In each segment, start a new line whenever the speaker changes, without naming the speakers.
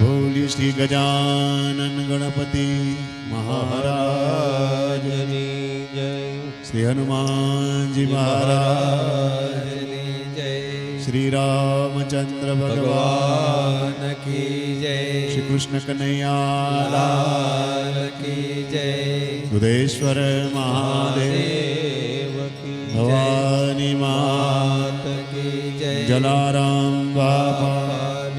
બોલ્યું શ્રી ગજાનન ગણપતિ મહારાજની
જય,
શ્રી હનુમાનજી મહારાજની
જય,
શ્રી રામચંદ્ર ભગવાન
ભગવાન કી જય,
શ્રી કૃષ્ણ કનૈયા
લાલ કી જય,
સુદેશ્વર મહાદેવ
દેવ કી જય,
ભવાની
માત કી જય,
જલારામ બાપા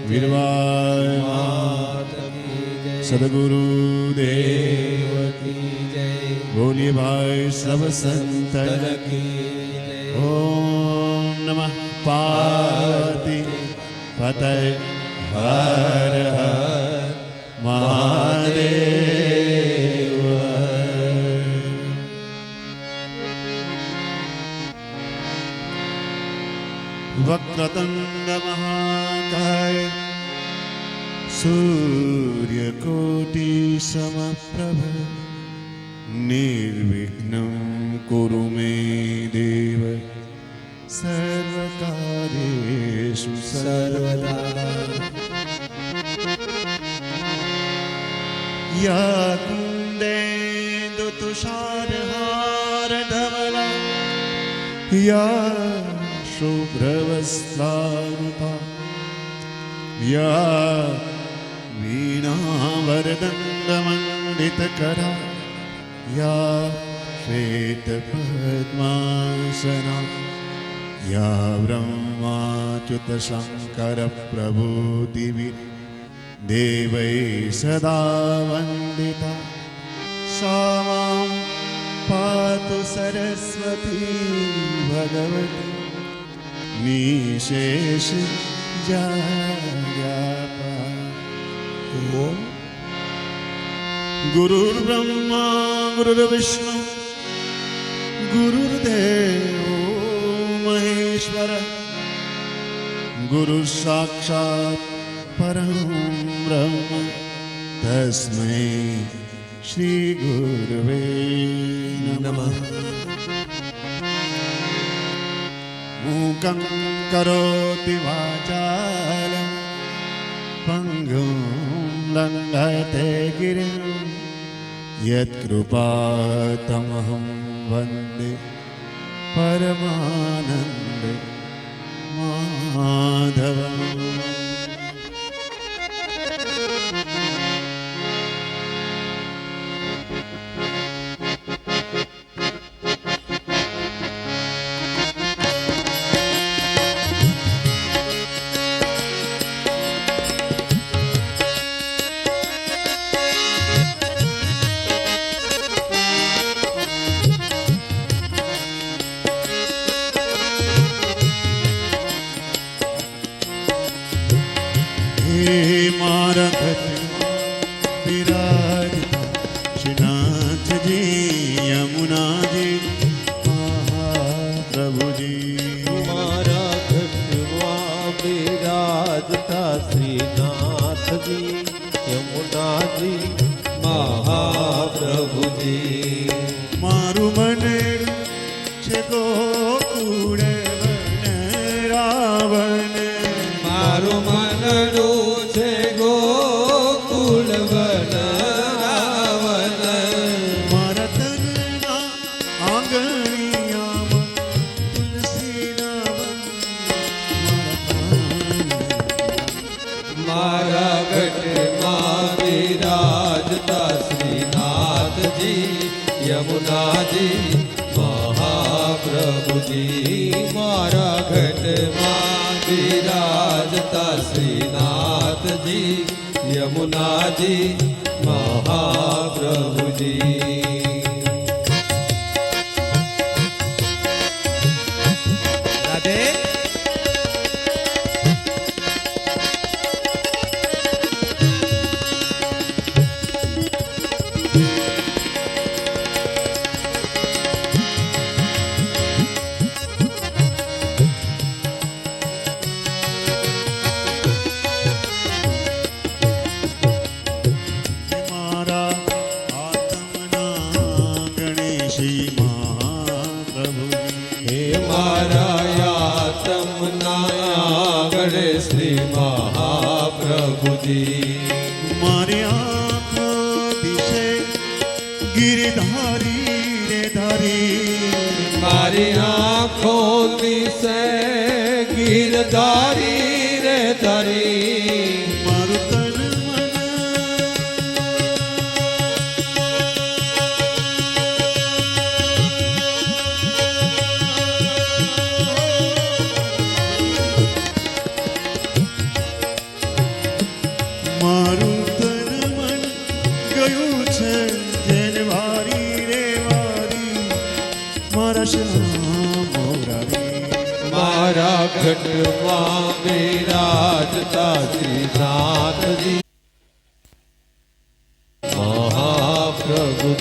વીરવાય
માત કી જય,
સદગુરુ દેવ
દેવ કી જય,
બોલીએ ભાઈ સબ સંતન
કી જય.
ઓમ નમઃ પાર્વતી પતય હર હર મહાદેવ. વક્રતુંડ મહાકાય સૂર્યકોટિ સમપ્રભ નિર્વિઘ્नं કુરુ મે દેવ સર્વકાર્યેષુ સર્વદા. યા કુંદેન્દુ તુષારહારધવલા યા શુભ્રવસ્ત્રાનુતા યા વીણાવરદંડમંડિતકરા યા શ્વેતપદ્માસના યા બ્રહ્માચ્યુતશંકરપ્રભૃતિભિ દેવૈ સદા વંદિતા. સા માં પાતુ સરસ્વતી ભગવતી નિશેષ જાગ્યાપા. ઓમ ગુરુર્બ્રહ્મા ગુરુર્વિષ્ણુ ગુરુર્દેવો મહેશ્વર ગુરુ સાક્ષાત પરમ બ્રહ્મ તસ્મૈ શ્રી ગુરવે નમઃ. મૂકં કરોતિ વાચાલં પંગું લંઘયતે ગિરિં યત્કૃપાતમહં વંદે પરમાનંદ માધવં. મારા ઘરમાં બિરાજતા શ્રીનાથજી યમુનાજી મહાપ્રભુજી.
મારા ઘરમાં બિરાજતા શ્રીનાથજી યમુનાજી મહાપ્રભુજી.
મારું મન છે ગોકુળ વનરાવન.
મારું મનડું છે ગોકુળ વનરાવન.
મારા તનના આંગણિયામાં તુલસીના વન.
મારા ગઢમાં બિરાજતા શ્રીનાથજી યમુનાજી મહાપ્રભુજી. મારા ઘટમાં બિરાજતા શ્રીનાથજી યમુનાજી મહાપ્રભુજી. રાધે. પ્રભુજી
મારી આંખો દિશે ગિરધારી રે ધારી
મારી આંખો દિશે ગીરધારી રે ધરી
મારું તન મન મારું તન મન ગયું છે જેને વારી રે વારી મારા શ્યામ મોરારી
મારા ઘટમાં બિરાજતા શ્રીનાથજી મહાપ્રભુજી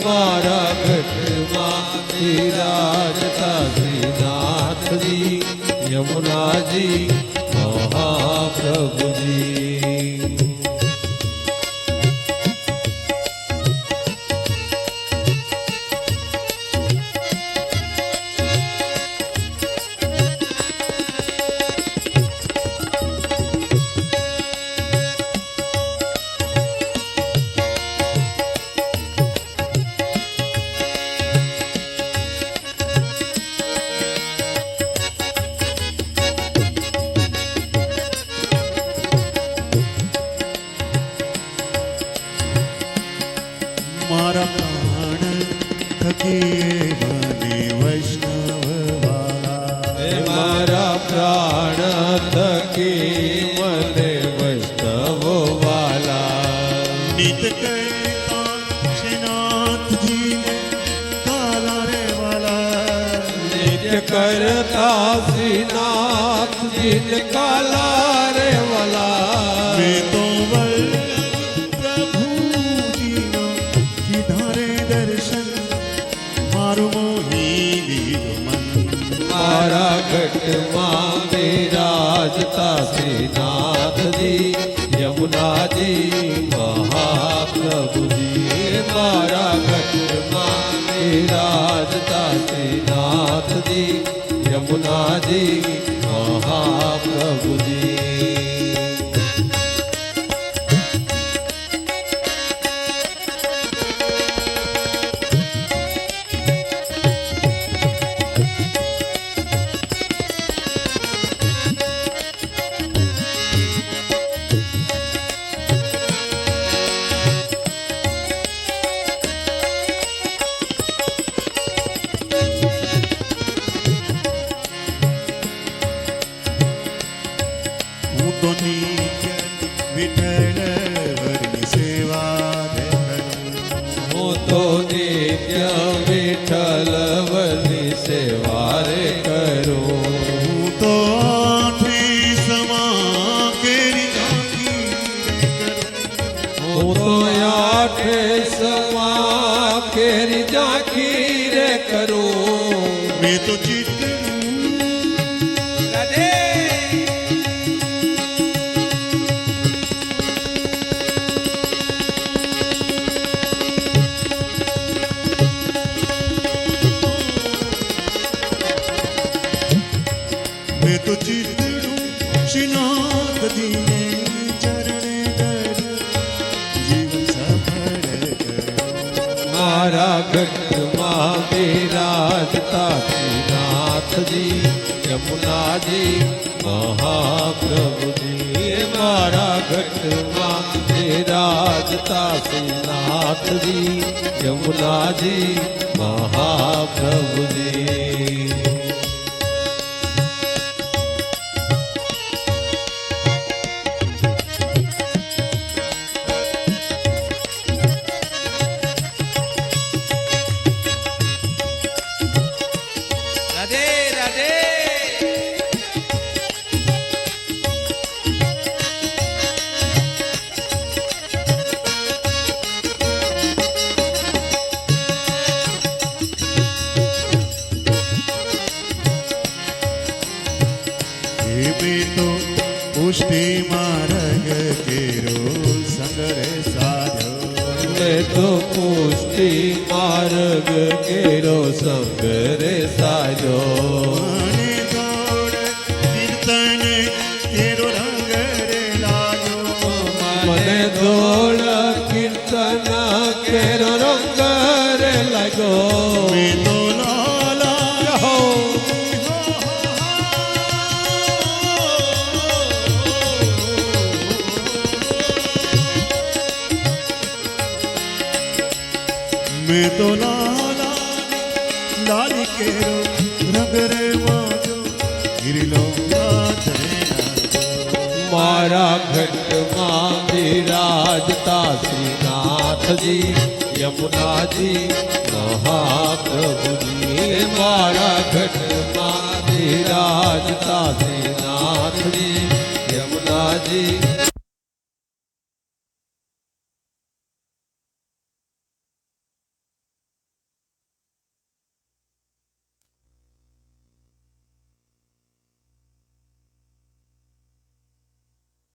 મારા ઘટમાં બિરાજતા શ્રીનાથજી યમુનાજી મહાપ્રભુજી
મારા પ્રાણ થકી મને વૈષ્ણવ વાલા
હે મારા પ્રાણ થકી મને વૈષ્ણવ વાલા
નિત કરતા શ્રીનાથજીને કાલા રે વાલા
નિત્ય કરતા શ્રીનાથજી કાલા રે વાલા
મેં તો વલ્લભ પ્રભુજીના કીધા રે દર્શન મારું મોહી લીધું મન
મારા ઘટમાં બિરાજતા શ્રીનાથજી યમુનાજી મહાપ્રભુજી મારા ઘટમાં બિરાજતા શ્રીનાથજી યમુનાજી મહાપ્રભુજી
હું તો નિત્ય વિઠ્ઠલ વરની સેવા રે કરું
હું તો નિત્ય વિઠ્ઠલ વલ્લી સેવા રે કરું
હું તો આઠી સમા કેરી ઝાંખી રે કરું
હું તો આઠે સમા કેરી ઝાંખી રે કરું
મેં તો ચિત્રું મેં તો ચિત્રું શ્રીનાથજીને ચરણે ધરું જીવન સફળ કરું
મારા ઘટમાં બિરાજતા શ્રીનાથજી યમુનાજી મહાપ્રભુજી મારા ઘટમાં બિરાજતા શ્રીનાથજી યમુનાજી મહાપ્રભુજી રાધે રાધે
એ બેટો પુષ્ટિ માર્ગ કેરો સંગરે સાધ્યો
મેં તો પુષ્ટિ માર્ગ કેરો સંગ રે સાજો
મને દોડ કીર્તન કેરો રંગ રે લાગ્યો
ધોળ કીર્તન કેરો રંગ રે લાગ્યો
મેં તો લાલા
હો
મેં તો લાલા લાલી કેરો રંગ રે વાજો ગિરિલો
મારા ઘટમાં બિરાજતા શ્રીનાથજી યમુનાજી મહાપ્રભુજી મારા ઘટમાં બિરાજતા શ્રીનાથજી યમુનાજી